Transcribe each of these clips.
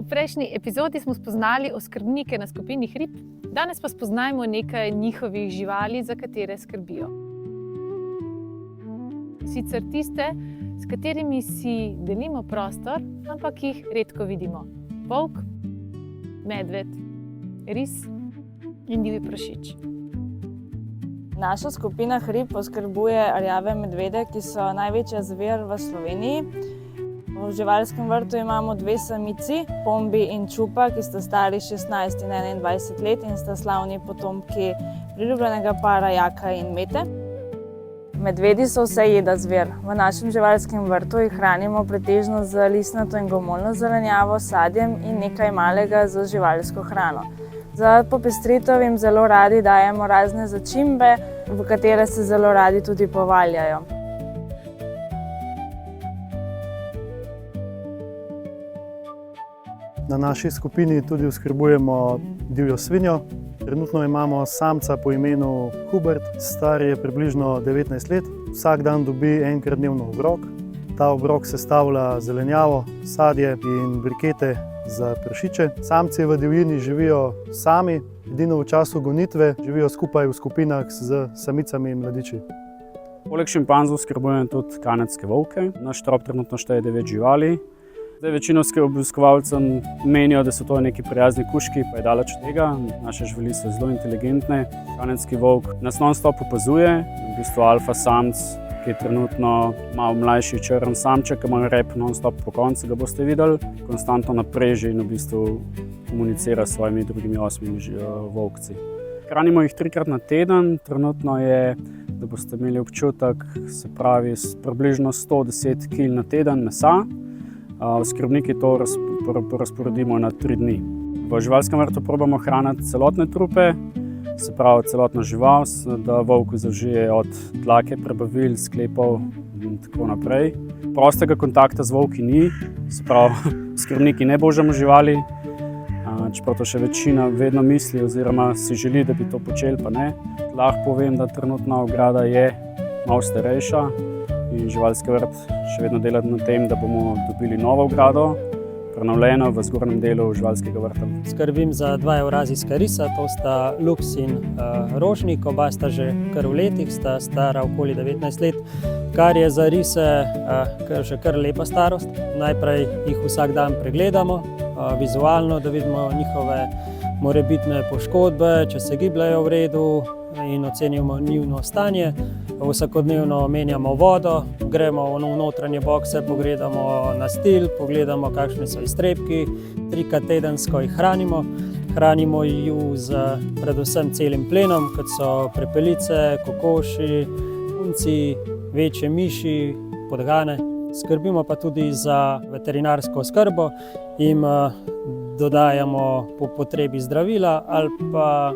prejšnji epizodi smo spoznali oskrbnike na skupini Hrib, danes pa spoznajmo nekaj njihovih živali, za katere skrbijo. Sicer tiste, s katerimi si delimo prostor, ampak jih redko vidimo. Volk, medved, ris in divji prašič. Naša skupina Hrib oskrbuje rjave medvede, ki so največja zver v Sloveniji. V živalskem vrtu imamo dve samici, Pombi in Čupa, ki sta stari 16 in 21 let in sta slavni potomki priljubljenega para Jaka in Mete. Medvedi so vsejeda zver. V našem živalskem vrtu jih hranimo pretežno z listnato in gomolno zelenjavo, sadjem in nekaj malega z živalsko hrano. Za popestritev jim zelo radi dajemo razne začimbe, v katere se zelo radi tudi povaljajo. Na naši skupini tudi oskrbujemo divjo svinjo. Trenutno imamo samca po imenu Hubert, star je približno 19 let. Vsak dan dobi enkrat dnevno obrok. Ta obrok sestavlja zelenjavo, sadje in brikete za prašiče. Samci v divjini živijo sami, edino v času gonitve živijo skupaj v skupinah z samicami in mladiči. Poleg šimpanzov oskrbujem tudi kanadske volke. Naš trop trenutno šteje 9 živali. Večinsko obiskovalcem menijo, da so to neki prijazni kužki, pa je daleč od tega. Naše živali so zelo inteligentne. Kanadski volk nas non-stop opazuje, v bistvu alfa samc, ki je trenutno malo mlajši črn samček, ki ima rep non-stop po koncu, ga boste videli. Konstantno napreži in v bistvu komunicira s svojimi drugimi 8 volkci. Hranimo jih 3-krat na teden, trenutno je, da boste imeli občutek, se pravi približno 110 kg na teden mesa. Oskrbniki to razporedimo na 3 dni. V živalskem vrtu probamo hraniti celotne trupe, se pravi celotno žival, da volk zaužije od dlake, prebavil, sklepov in tako naprej. Prostega kontakta z volki ni, se pravi oskrbniki ne božamo živali, čeprav to še večina vedno misli oziroma si želi, da bi to počeli, pa ne. Lahko povem, da trenutna ograda je malo starejša in živalski vrt še vedno dela na tem, da bomo dobili novo ogrado, prenovljeno v zgornjem delu živalskega vrta. Skrbim za 2 evrazijska risa, to sta Lux in Rožnik, oba sta že kar v letih, sta stara okoli 19 let, kar je za rise že kar lepa starost. Najprej jih vsak dan pregledamo vizualno, da vidimo njihove morebitne poškodbe, če se gibljajo v redu in ocenimo njuno stanje. Vsakodnevno menjamo vodo, gremo v notranje bokse, pogledamo nastil, pogledamo, kakšni so iztrebki. 3-krat tedensko jih hranimo. Hranimo ju z predvsem celim plenom, kot so prepelice, kokoši, punci, večje miši, podgane. Skrbimo pa tudi za veterinarsko oskrbo, jim dodajamo po potrebi zdravila ali pa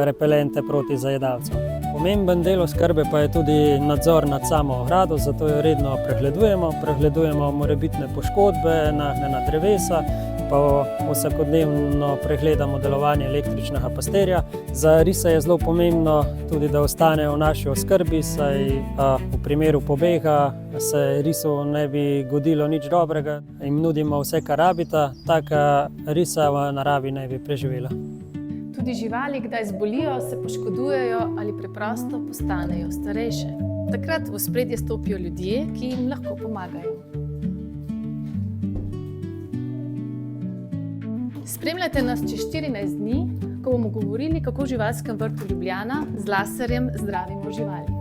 repelente proti zajedavcem. Pomemben del oskrbe pa je tudi nadzor nad samo ogrado, zato jo redno pregledujemo. Pregledujemo morebitne poškodbe, nagnjena drevesa, pa vsakodnevno pregledamo delovanje električnega pastirja. Za rise je zelo pomembno tudi, da ostanejo v naši oskrbi, saj v primeru pobega se risu ne bi godilo nič dobrega. Jim nudimo vse, kar rabita, taka risa v naravi ne bi preživela. Tudi živali kdaj zbolijo, se poškodujejo ali preprosto postanejo starejše. Takrat v ospredje stopijo ljudje, ki jim lahko pomagajo. Spremljajte nas čez 14 dni, ko bomo govorili, kako v živalskem vrtu Ljubljana z laserjem zdravimo živali.